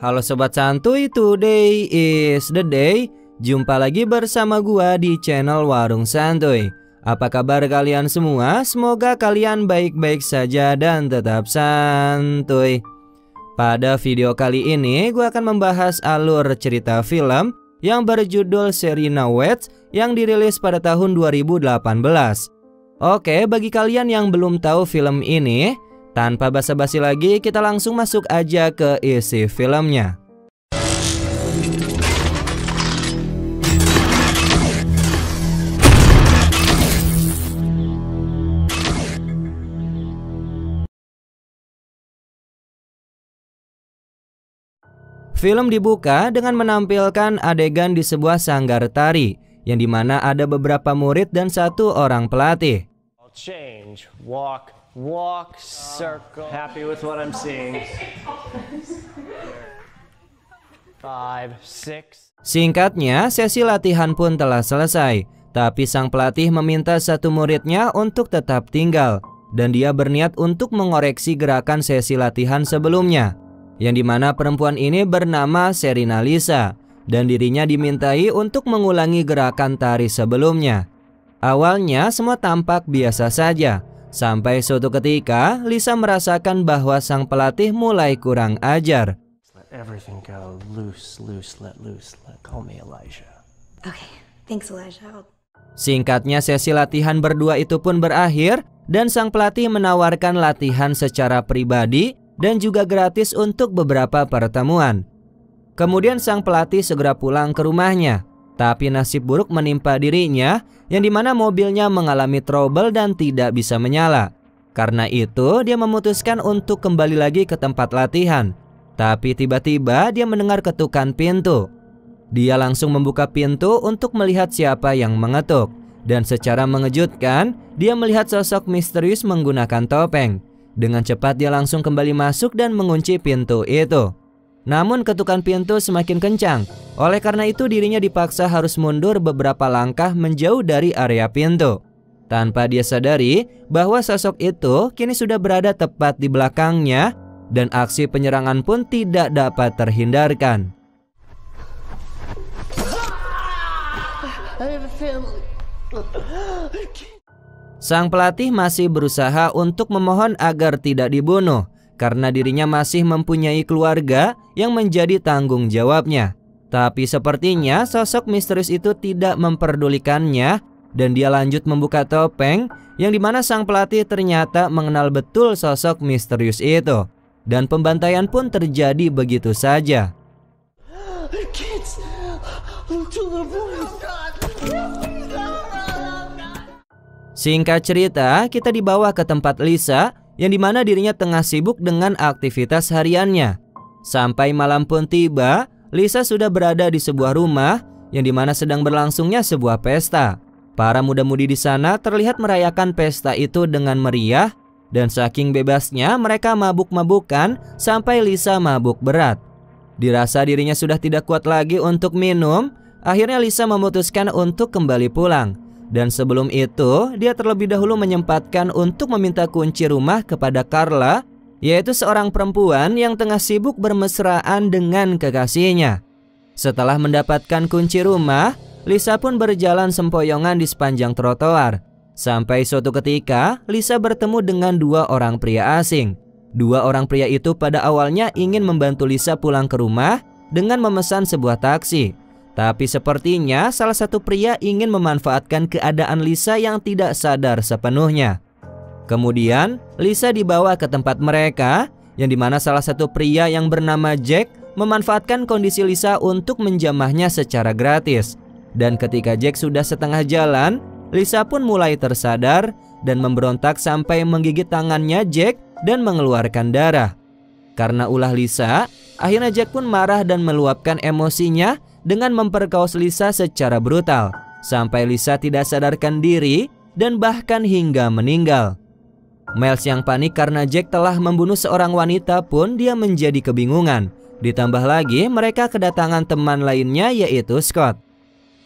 Halo Sobat Santuy, today is the day. Jumpa lagi bersama gua di channel Warung Santuy. Apa kabar kalian semua? Semoga kalian baik-baik saja dan tetap santuy. Pada video kali ini gua akan membahas alur cerita film yang berjudul Serena Weds yang dirilis pada tahun 2018. Oke, bagi kalian yang belum tahu film ini, tanpa basa-basi lagi, kita langsung masuk aja ke isi filmnya. Film dibuka dengan menampilkan adegan di sebuah sanggar tari, yang dimana ada beberapa murid dan satu orang pelatih. Change, walk, circle. Happy with what I'm seeing. 5, 6. Singkatnya, sesi latihan pun telah selesai, tapi sang pelatih meminta satu muridnya untuk tetap tinggal, dan dia berniat untuk mengoreksi gerakan sesi latihan sebelumnya, yang dimana perempuan ini bernama Serena Lisa, dan dirinya dimintai untuk mengulangi gerakan tari sebelumnya. Awalnya semua tampak biasa saja, sampai suatu ketika Lisa merasakan bahwa sang pelatih mulai kurang ajar. Let everything go loose, let loose. Call me Elijah. Okay, thanks Elijah. Singkatnya, sesi latihan berdua itu pun berakhir dan sang pelatih menawarkan latihan secara pribadi dan juga gratis untuk beberapa pertemuan. Kemudian sang pelatih segera pulang ke rumahnya, tapi nasib buruk menimpa dirinya, yang dimana mobilnya mengalami trouble dan tidak bisa menyala. Karena itu dia memutuskan untuk kembali lagi ke tempat latihan. Tapi tiba-tiba dia mendengar ketukan pintu. Dia langsung membuka pintu untuk melihat siapa yang mengetuk. Dan secara mengejutkan, dia melihat sosok misterius menggunakan topeng. Dengan cepat dia langsung kembali masuk dan mengunci pintu itu. Namun ketukan pintu semakin kencang. Oleh karena itu dirinya dipaksa harus mundur beberapa langkah menjauh dari area pintu. Tanpa dia sadari bahwa sosok itu kini sudah berada tepat di belakangnya, dan aksi penyerangan pun tidak dapat terhindarkan. Sang pelatih masih berusaha untuk memohon agar tidak dibunuh, karena dirinya masih mempunyai keluarga yang menjadi tanggung jawabnya. Tapi sepertinya sosok misterius itu tidak memperdulikannya, dan dia lanjut membuka topeng, yang dimana sang pelatih ternyata mengenal betul sosok misterius itu. Dan pembantaian pun terjadi begitu saja. Singkat cerita, kita dibawa ke tempat Lisa, yang dimana dirinya tengah sibuk dengan aktivitas hariannya. Sampai malam pun tiba, Lisa sudah berada di sebuah rumah, yang dimana sedang berlangsungnya sebuah pesta. Para muda-mudi di sana terlihat merayakan pesta itu dengan meriah, dan saking bebasnya mereka mabuk-mabukan sampai Lisa mabuk berat. Dirasa dirinya sudah tidak kuat lagi untuk minum, akhirnya Lisa memutuskan untuk kembali pulang. Dan sebelum itu, dia terlebih dahulu menyempatkan untuk meminta kunci rumah kepada Carla, yaitu seorang perempuan yang tengah sibuk bermesraan dengan kekasihnya. Setelah mendapatkan kunci rumah, Lisa pun berjalan sempoyongan di sepanjang trotoar. Sampai suatu ketika, Lisa bertemu dengan dua orang pria asing. Dua orang pria itu pada awalnya ingin membantu Lisa pulang ke rumah dengan memesan sebuah taksi. Tapi sepertinya salah satu pria ingin memanfaatkan keadaan Lisa yang tidak sadar sepenuhnya. Kemudian Lisa dibawa ke tempat mereka, yang dimana salah satu pria yang bernama Jack memanfaatkan kondisi Lisa untuk menjamahnya secara gratis. Dan ketika Jack sudah setengah jalan, Lisa pun mulai tersadar dan memberontak sampai menggigit tangannya Jack dan mengeluarkan darah. Karena ulah Lisa, akhirnya Jack pun marah dan meluapkan emosinya dengan memperkaos Lisa secara brutal, sampai Lisa tidak sadarkan diri dan bahkan hingga meninggal. Miles yang panik karena Jack telah membunuh seorang wanita pun dia menjadi kebingungan. Ditambah lagi mereka kedatangan teman lainnya yaitu Scott.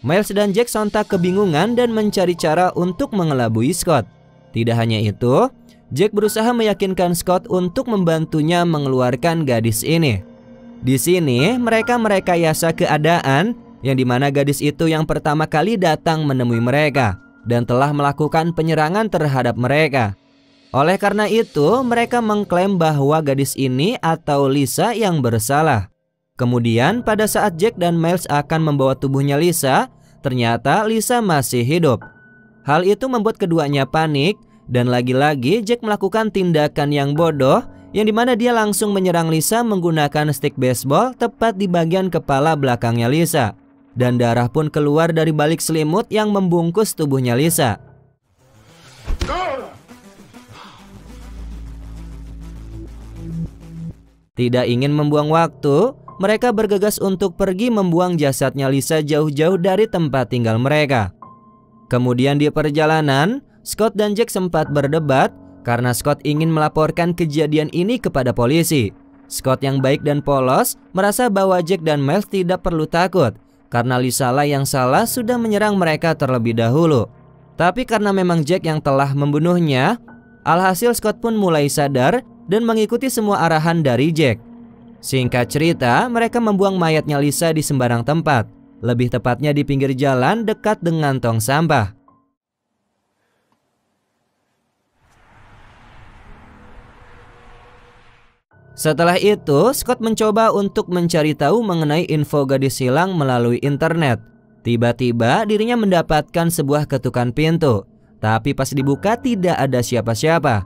Miles dan Jack sontak kebingungan dan mencari cara untuk mengelabui Scott. Tidak hanya itu, Jack berusaha meyakinkan Scott untuk membantunya mengeluarkan gadis ini. Di sini mereka merekayasa keadaan yang dimana gadis itu yang pertama kali datang menemui mereka dan telah melakukan penyerangan terhadap mereka. Oleh karena itu, mereka mengklaim bahwa gadis ini atau Lisa yang bersalah. Kemudian pada saat Jack dan Miles akan membawa tubuhnya Lisa, ternyata Lisa masih hidup. Hal itu membuat keduanya panik dan lagi-lagi Jack melakukan tindakan yang bodoh yang dimana dia langsung menyerang Lisa menggunakan stick baseball tepat di bagian kepala belakangnya Lisa. Dan darah pun keluar dari balik selimut yang membungkus tubuhnya Lisa. Tidak ingin membuang waktu, mereka bergegas untuk pergi membuang jasadnya Lisa jauh-jauh dari tempat tinggal mereka. Kemudian di perjalanan, Scott dan Jack sempat berdebat karena Scott ingin melaporkan kejadian ini kepada polisi. Scott yang baik dan polos merasa bahwa Jack dan Miles tidak perlu takut karena Lisa lah yang salah sudah menyerang mereka terlebih dahulu. Tapi karena memang Jack yang telah membunuhnya, alhasil Scott pun mulai sadar dan mengikuti semua arahan dari Jack. Singkat cerita, mereka membuang mayatnya Lisa di sembarang tempat, lebih tepatnya di pinggir jalan dekat dengan tong sampah. Setelah itu, Scott mencoba untuk mencari tahu mengenai info gadis hilang melalui internet. Tiba-tiba dirinya mendapatkan sebuah ketukan pintu, tapi pas dibuka tidak ada siapa-siapa.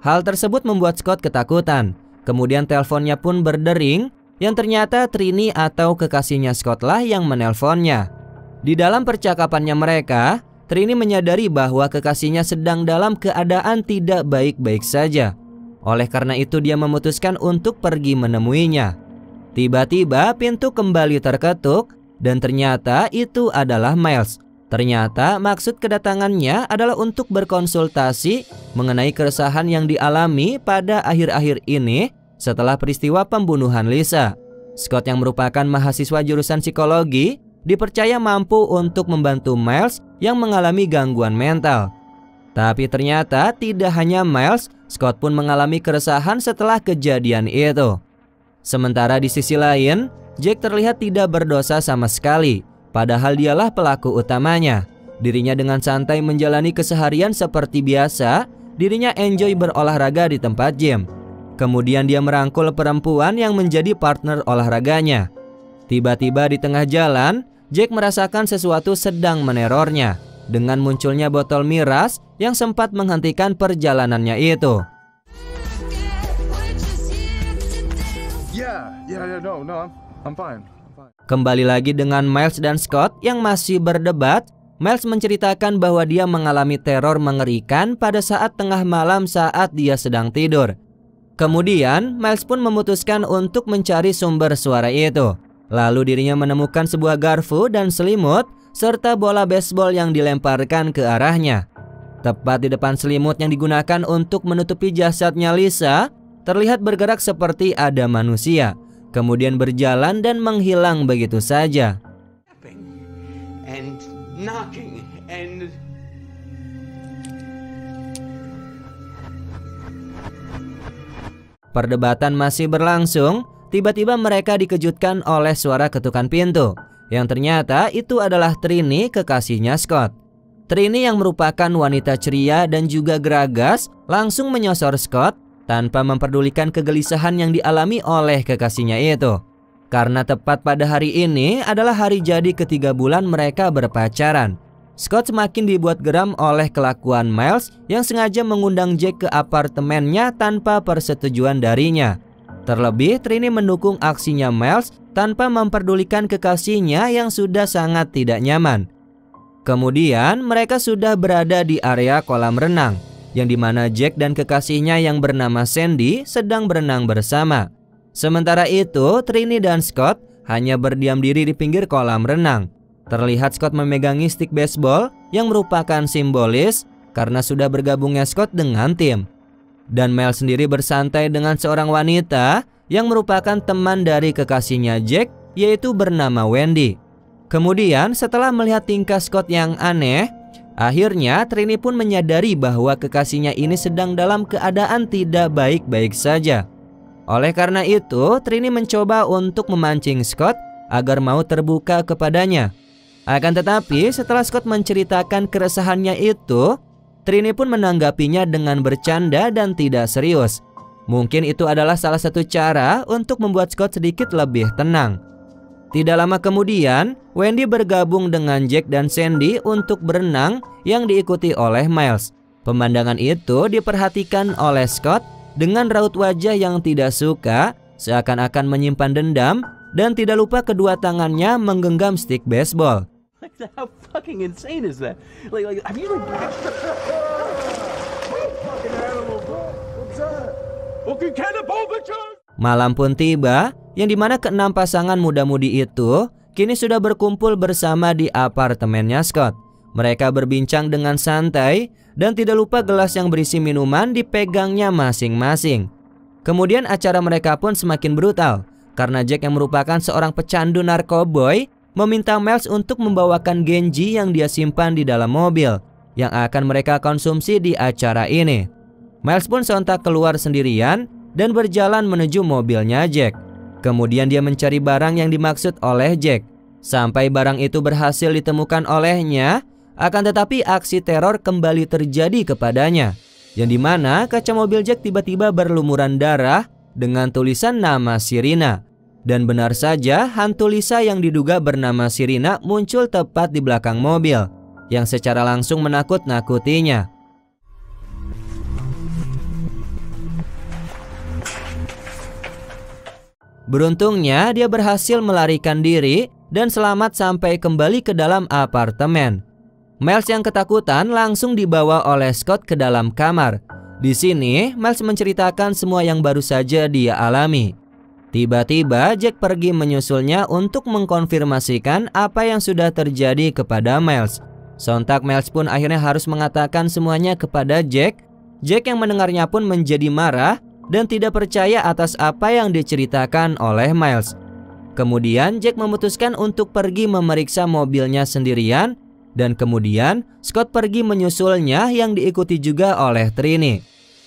Hal tersebut membuat Scott ketakutan. Kemudian teleponnya pun berdering, yang ternyata Trini atau kekasihnya Scott lah yang menelponnya. Di dalam percakapannya mereka, Trini menyadari bahwa kekasihnya sedang dalam keadaan tidak baik-baik saja. Oleh karena itu dia memutuskan untuk pergi menemuinya. Tiba-tiba pintu kembali terketuk dan ternyata itu adalah Miles. Ternyata maksud kedatangannya adalah untuk berkonsultasi mengenai keresahan yang dialami pada akhir-akhir ini setelah peristiwa pembunuhan Lisa. Scott yang merupakan mahasiswa jurusan psikologi dipercaya mampu untuk membantu Miles yang mengalami gangguan mental. Tapi ternyata tidak hanya Miles, Scott pun mengalami keresahan setelah kejadian itu. Sementara di sisi lain, Jack terlihat tidak berdosa sama sekali, padahal dialah pelaku utamanya. Dirinya dengan santai menjalani keseharian seperti biasa, dirinya enjoy berolahraga di tempat gym. Kemudian dia merangkul perempuan yang menjadi partner olahraganya. Tiba-tiba di tengah jalan, Jack merasakan sesuatu sedang menerornya dengan munculnya botol miras yang sempat menghentikan perjalanannya itu. I'm fine. Kembali lagi dengan Miles dan Scott yang masih berdebat. Miles menceritakan bahwa dia mengalami teror mengerikan pada saat tengah malam saat dia sedang tidur. Kemudian Miles pun memutuskan untuk mencari sumber suara itu. Lalu dirinya menemukan sebuah garpu dan selimut serta bola baseball yang dilemparkan ke arahnya. Tepat di depan selimut yang digunakan untuk menutupi jasadnya Lisa, terlihat bergerak seperti ada manusia, kemudian berjalan dan menghilang begitu saja. And knocking and Perdebatan masih berlangsung, tiba-tiba mereka dikejutkan oleh suara ketukan pintu, yang ternyata itu adalah Trini, kekasihnya Scott. Trini yang merupakan wanita ceria dan juga geragas langsung menyosor Scott tanpa memperdulikan kegelisahan yang dialami oleh kekasihnya itu. Karena tepat pada hari ini adalah hari jadi ke-3 bulan mereka berpacaran. Scott semakin dibuat geram oleh kelakuan Miles yang sengaja mengundang Jack ke apartemennya tanpa persetujuan darinya. Terlebih Trini mendukung aksinya Miles tanpa memperdulikan kekasihnya yang sudah sangat tidak nyaman. Kemudian mereka sudah berada di area kolam renang, yang dimana Jack dan kekasihnya yang bernama Sandy sedang berenang bersama. Sementara itu Trini dan Scott hanya berdiam diri di pinggir kolam renang. Terlihat Scott memegangi stick baseball yang merupakan simbolis karena sudah bergabungnya Scott dengan tim. Dan Mel sendiri bersantai dengan seorang wanita yang merupakan teman dari kekasihnya Jack, yaitu bernama Wendy. Kemudian setelah melihat tingkah Scott yang aneh, akhirnya Trini pun menyadari bahwa kekasihnya ini sedang dalam keadaan tidak baik-baik saja. Oleh karena itu, Trini mencoba untuk memancing Scott agar mau terbuka kepadanya. Akan tetapi setelah Scott menceritakan keresahannya itu, Trini pun menanggapinya dengan bercanda dan tidak serius. Mungkin itu adalah salah satu cara untuk membuat Scott sedikit lebih tenang. Tidak lama kemudian, Wendy bergabung dengan Jack dan Sandy untuk berenang yang diikuti oleh Miles. Pemandangan itu diperhatikan oleh Scott dengan raut wajah yang tidak suka, seakan-akan menyimpan dendam, dan tidak lupa kedua tangannya menggenggam stick baseball. How fucking insane is that? Like, have you like... Fucking animal, bro. What's that? Fucking cannibal, bitches! Malam pun tiba, yang dimana keenam pasangan muda-mudi itu kini sudah berkumpul bersama di apartemennya Scott. Mereka berbincang dengan santai dan tidak lupa gelas yang berisi minuman dipegangnya masing-masing. Kemudian acara mereka pun semakin brutal karena Jack yang merupakan seorang pecandu narkoboy meminta Miles untuk membawakan Genji yang dia simpan di dalam mobil yang akan mereka konsumsi di acara ini. Miles pun sontak keluar sendirian dan berjalan menuju mobilnya Jack. Kemudian dia mencari barang yang dimaksud oleh Jack. Sampai barang itu berhasil ditemukan olehnya, akan tetapi aksi teror kembali terjadi kepadanya, yang dimana kaca mobil Jack tiba-tiba berlumuran darah dengan tulisan nama Sirina. Dan benar saja, hantu Lisa yang diduga bernama Sirina muncul tepat di belakang mobil, yang secara langsung menakut-nakutinya. Beruntungnya, dia berhasil melarikan diri dan selamat sampai kembali ke dalam apartemen. Miles yang ketakutan langsung dibawa oleh Scott ke dalam kamar. Di sini, Miles menceritakan semua yang baru saja dia alami. Tiba-tiba Jack pergi menyusulnya untuk mengkonfirmasikan apa yang sudah terjadi kepada Miles. Sontak Miles pun akhirnya harus mengatakan semuanya kepada Jack. Jack yang mendengarnya pun menjadi marah dan tidak percaya atas apa yang diceritakan oleh Miles. Kemudian Jack memutuskan untuk pergi memeriksa mobilnya sendirian, dan kemudian Scott pergi menyusulnya yang diikuti juga oleh Trini.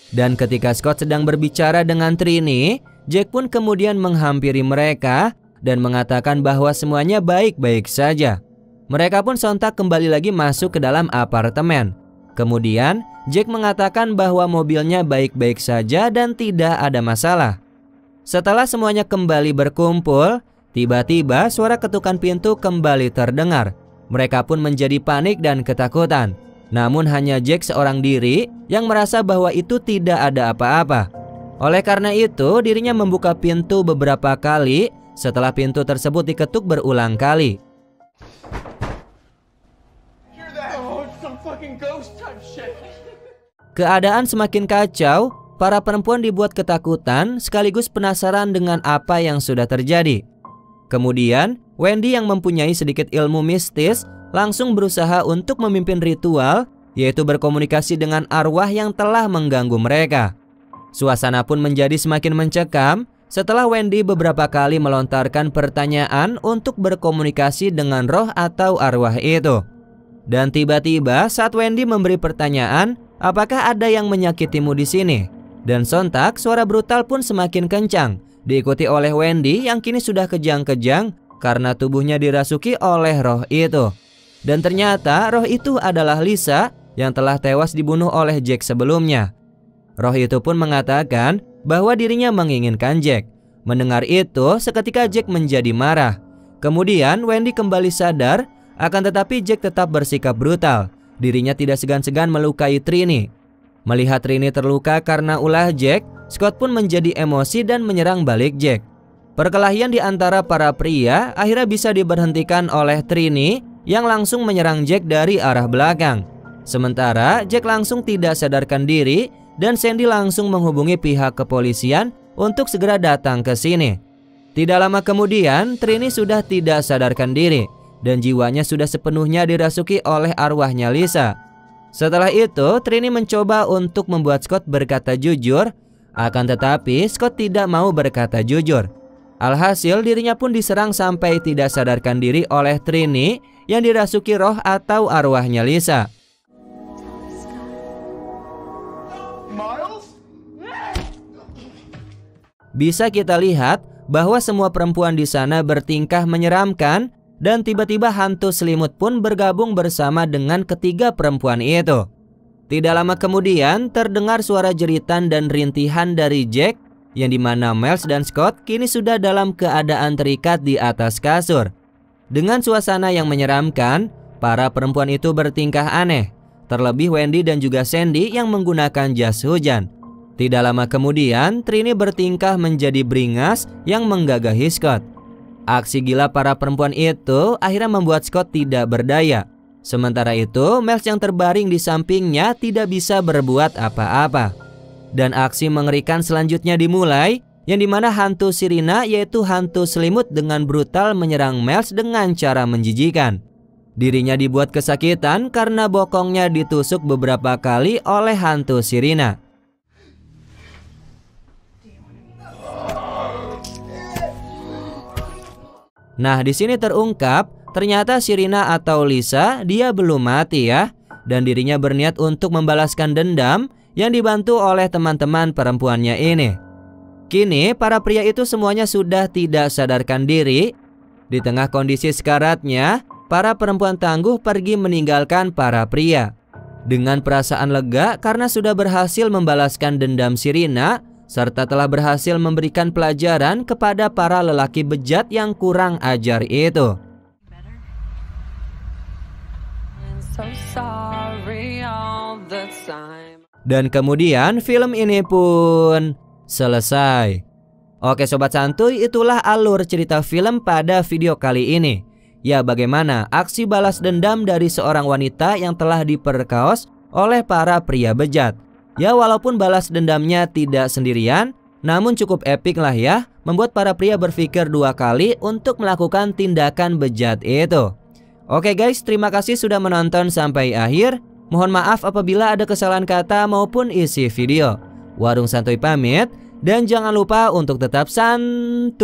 Dan ketika Scott sedang berbicara dengan Trini, Jack pun kemudian menghampiri mereka dan mengatakan bahwa semuanya baik-baik saja. Mereka pun sontak kembali lagi masuk ke dalam apartemen. Kemudian Jack mengatakan bahwa mobilnya baik-baik saja dan tidak ada masalah. Setelah semuanya kembali berkumpul, tiba-tiba suara ketukan pintu kembali terdengar. Mereka pun menjadi panik dan ketakutan. Namun hanya Jack seorang diri yang merasa bahwa itu tidak ada apa-apa. Oleh karena itu, dirinya membuka pintu beberapa kali setelah pintu tersebut diketuk berulang kali. Keadaan semakin kacau, para perempuan dibuat ketakutan sekaligus penasaran dengan apa yang sudah terjadi. Kemudian, Wendy yang mempunyai sedikit ilmu mistis langsung berusaha untuk memimpin ritual, yaitu berkomunikasi dengan arwah yang telah mengganggu mereka. Suasana pun menjadi semakin mencekam setelah Wendy beberapa kali melontarkan pertanyaan untuk berkomunikasi dengan roh atau arwah itu. Dan tiba-tiba saat Wendy memberi pertanyaan, apakah ada yang menyakitimu di sini? Dan sontak suara brutal pun semakin kencang, diikuti oleh Wendy yang kini sudah kejang-kejang karena tubuhnya dirasuki oleh roh itu. Dan ternyata roh itu adalah Lisa yang telah tewas dibunuh oleh Jack sebelumnya. Roh itu pun mengatakan bahwa dirinya menginginkan Jack. Mendengar itu, seketika Jack menjadi marah. Kemudian Wendy kembali sadar, akan tetapi Jack tetap bersikap brutal. Dirinya tidak segan-segan melukai Trini. Melihat Trini terluka karena ulah Jack, Scott pun menjadi emosi dan menyerang balik Jack. Perkelahian di antara para pria akhirnya bisa diberhentikan oleh Trini yang langsung menyerang Jack dari arah belakang. Sementara Jack langsung tidak sadarkan diri dan Sandy langsung menghubungi pihak kepolisian untuk segera datang ke sini. Tidak lama kemudian, Trini sudah tidak sadarkan diri dan jiwanya sudah sepenuhnya dirasuki oleh arwahnya Lisa. Setelah itu, Trini mencoba untuk membuat Scott berkata jujur, akan tetapi Scott tidak mau berkata jujur. Alhasil dirinya pun diserang sampai tidak sadarkan diri oleh Trini yang dirasuki roh atau arwahnya Lisa. Bisa kita lihat bahwa semua perempuan di sana bertingkah menyeramkan dan tiba-tiba hantu selimut pun bergabung bersama dengan ketiga perempuan itu. Tidak lama kemudian terdengar suara jeritan dan rintihan dari Jack yang dimana Miles dan Scott kini sudah dalam keadaan terikat di atas kasur. Dengan suasana yang menyeramkan, para perempuan itu bertingkah aneh. Terlebih Wendy dan juga Sandy yang menggunakan jas hujan. Tidak lama kemudian, Trini bertingkah menjadi beringas yang menggagahi Scott. Aksi gila para perempuan itu akhirnya membuat Scott tidak berdaya. Sementara itu, Miles yang terbaring di sampingnya tidak bisa berbuat apa-apa. Dan aksi mengerikan selanjutnya dimulai, yang dimana hantu Sirina yaitu hantu selimut dengan brutal menyerang Miles dengan cara menjijikan. Dirinya dibuat kesakitan karena bokongnya ditusuk beberapa kali oleh hantu Sirina. Nah, di sini terungkap ternyata Sirina atau Lisa dia belum mati ya, dan dirinya berniat untuk membalaskan dendam yang dibantu oleh teman-teman perempuannya ini. Kini para pria itu semuanya sudah tidak sadarkan diri. Di tengah kondisi sekaratnya, para perempuan tangguh pergi meninggalkan para pria. Dengan perasaan lega karena sudah berhasil membalaskan dendam Sirina, serta telah berhasil memberikan pelajaran kepada para lelaki bejat yang kurang ajar itu. Dan kemudian film ini pun selesai. Oke sobat santuy, itulah alur cerita film pada video kali ini. Ya, bagaimana aksi balas dendam dari seorang wanita yang telah diperkaos oleh para pria bejat. Ya, walaupun balas dendamnya tidak sendirian, namun cukup epik lah ya, membuat para pria berpikir dua kali untuk melakukan tindakan bejat itu. Oke guys, terima kasih sudah menonton sampai akhir. Mohon maaf apabila ada kesalahan kata maupun isi video. Warung Santuy pamit, dan jangan lupa untuk tetap santuy.